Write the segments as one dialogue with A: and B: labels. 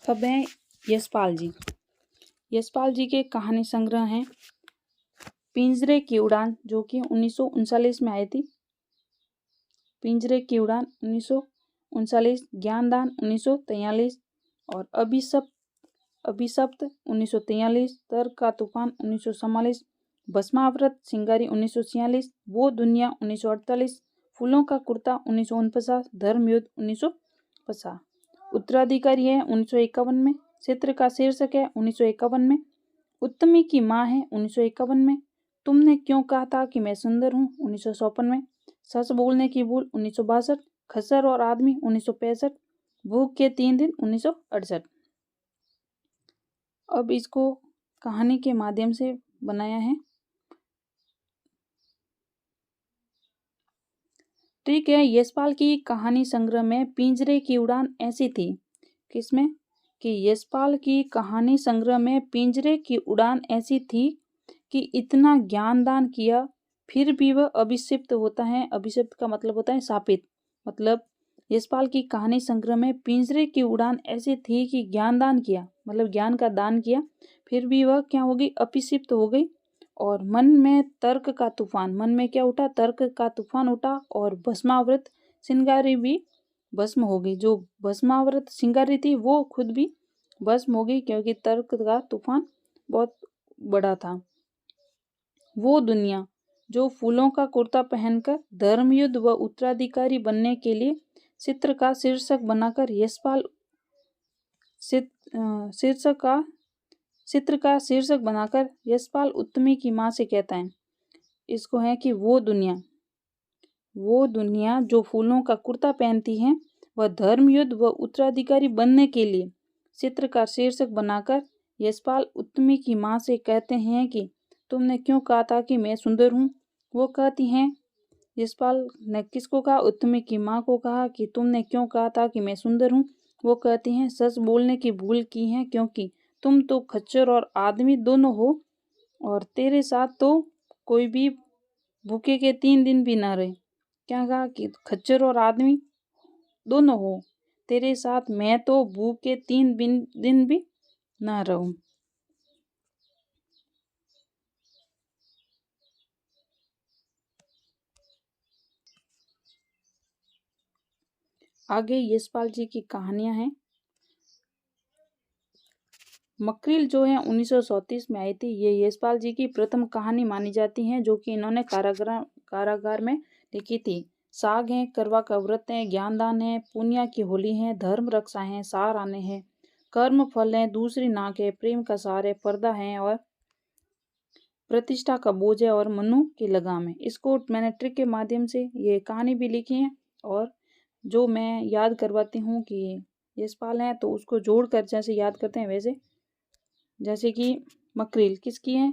A: अब हैं यशपाल जी। यशपाल जी के कहानी संग्रह हैं पिंजरे की उड़ान, जो कि 1939 में आई थी। पिंजरे की उड़ान 1939, ज्ञानदान 1943 और अभिशप्त 1943, तर्क का तूफान 1944, भस्मावृत सिंगारी 1946, वो दुनिया 1948, फूलों का कुर्ता 1949, धर्मयुद्ध 1950। उत्तराधिकारी है 1951 में। चित्र का शीर्षक है 1951 में। उत्तमी की माँ है 1951 में। तुमने क्यों कहा था कि मैं सुंदर हूँ 1954 में। सच बोलने की भूल 1962, खच्चर और आदमी 1965, भूख के 3 दिन 1968। अब इसको कहानी के माध्यम से बनाया है। ठीक है, यशपाल की कहानी संग्रह में पिंजरे की उड़ान ऐसी थी। किसमें? कि यशपाल की कहानी संग्रह में पिंजरे की उड़ान ऐसी थी कि इतना ज्ञानदान किया फिर भी वह अभिशिप्त होता है। अभिशिप्त का मतलब होता है शापित। मतलब यशपाल की कहानी संग्रह में पिंजरे की उड़ान ऐसी थी कि ज्ञानदान किया, मतलब ज्ञान का दान किया, फिर भी वह क्या हो गई? अभिशिप्त हो गई। और मन में तर्क का तूफान, मन में क्या उठा? तर्क का तूफान उठा। और भस्मावृत सिंगारी भी भस्म हो गई। जो भस्मावृत सिंगारी थी वो खुद भी भस्म हो गई, क्योंकि तर्क का तूफान बहुत बड़ा था। वो दुनिया जो फूलों का कुर्ता पहनकर धर्मयुद्ध व उत्तराधिकारी बनने के लिए चित्र का शीर्षक बनाकर यशपाल चित्र का शीर्षक बनाकर यशपाल उत्तमी की माँ से कहता है, इसको है कि वो दुनिया जो फूलों का कुर्ता पहनती है वह धर्मयुद्ध व उत्तराधिकारी बनने के लिए चित्र का शीर्षक बनाकर यशपाल उत्तमी की माँ से कहते हैं कि तुमने क्यों कहा था कि मैं सुंदर हूँ। वो कहती हैं, यशपाल ने किसको कहा? उत्तमी की माँ को कहा कि तुमने क्यों कहा था कि मैं सुंदर हूँ। वो कहती हैं, सच बोलने की भूल की है, क्योंकि तुम तो खच्चर और आदमी दोनों हो, और तेरे साथ तो कोई भी भूखे के 3 दिन भी ना रहे। क्या कहा? कि खच्चर और आदमी दोनों हो, तेरे साथ मैं तो भूखे 3 दिन भी ना रहूं। आगे यशपाल जी की कहानियां हैं। मकरील जो है 1937 में आई थी। ये यशपाल जी की प्रथम कहानी मानी जाती है, जो कि इन्होंने कारागार में लिखी थी। साग है, करवा का व्रत है, ज्ञानदान है, पुण्य की होली है, धर्म रक्षा है, सार आने हैं, कर्म फल है, दूसरी नाक है, प्रेम का सार है, पर्दा है, और प्रतिष्ठा का बोझ है, और मनु की लगाम है। इसको मैंने ट्रिक के माध्यम से ये कहानी भी लिखी है, और जो मैं याद करवाती हूँ कि यशपाल है तो उसको जोड़कर जैसे याद करते हैं वैसे। जैसे कि मकरील किसकी है?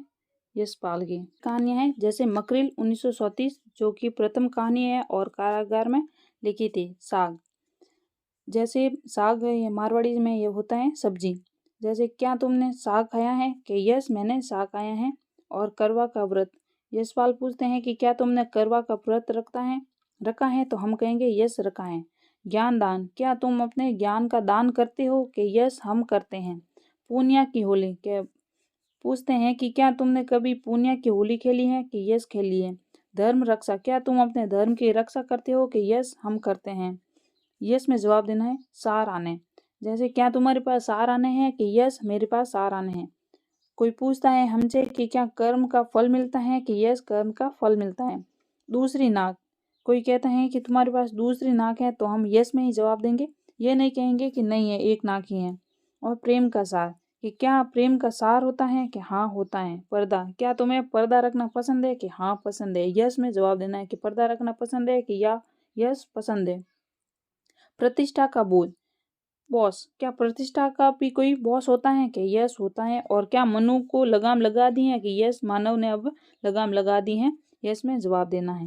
A: यशपाल की कहानियां हैं। जैसे मकरील 1937 जो कि प्रथम कहानी है और कारागार में लिखी थी। साग, जैसे साग ये मारवाड़ी में ये होता है सब्जी। जैसे क्या तुमने साग खाया है? कि यस मैंने साग खाया है। और करवा का व्रत, यशपाल पूछते हैं कि क्या तुमने करवा का व्रत रखा है? तो हम कहेंगे यस रखा है। ज्ञान दान, क्या तुम अपने ज्ञान का दान करते हो? कि यस हम करते हैं। पुण्य की होली, क्या पूछते हैं कि क्या तुमने कभी पुण्य की होली खेली है? कि यस खेली है। धर्म रक्षा, क्या तुम अपने धर्म की रक्षा करते हो? कि यस हम करते हैं। यस में जवाब देना है। सार आने, जैसे क्या तुम्हारे पास सार आने हैं? कि यस मेरे पास सार आने हैं। कोई पूछता है हमसे कि क्या कर्म का फल मिलता है? कि यस कर्म का फल मिलता है। दूसरी नाक, कोई कहता है कि तुम्हारे पास दूसरी नाक है, तो हम यस में ही जवाब देंगे, ये नहीं कहेंगे कि नहीं है, एक नाक ही है। और प्रेम का सार, कि क्या प्रेम का सार होता है? कि हाँ होता है। पर्दा, क्या तुम्हें पर्दा रखना पसंद है? कि हाँ पसंद है। यस में जवाब देना है कि पर्दा रखना पसंद है, कि या यस पसंद है। प्रतिष्ठा का बोझ, बॉस, क्या प्रतिष्ठा का भी कोई बॉस होता है? कि यस होता है। और क्या मनु को लगाम लगा दी है? कि यस मानव ने अब लगाम लगा दी है। यस में जवाब देना है।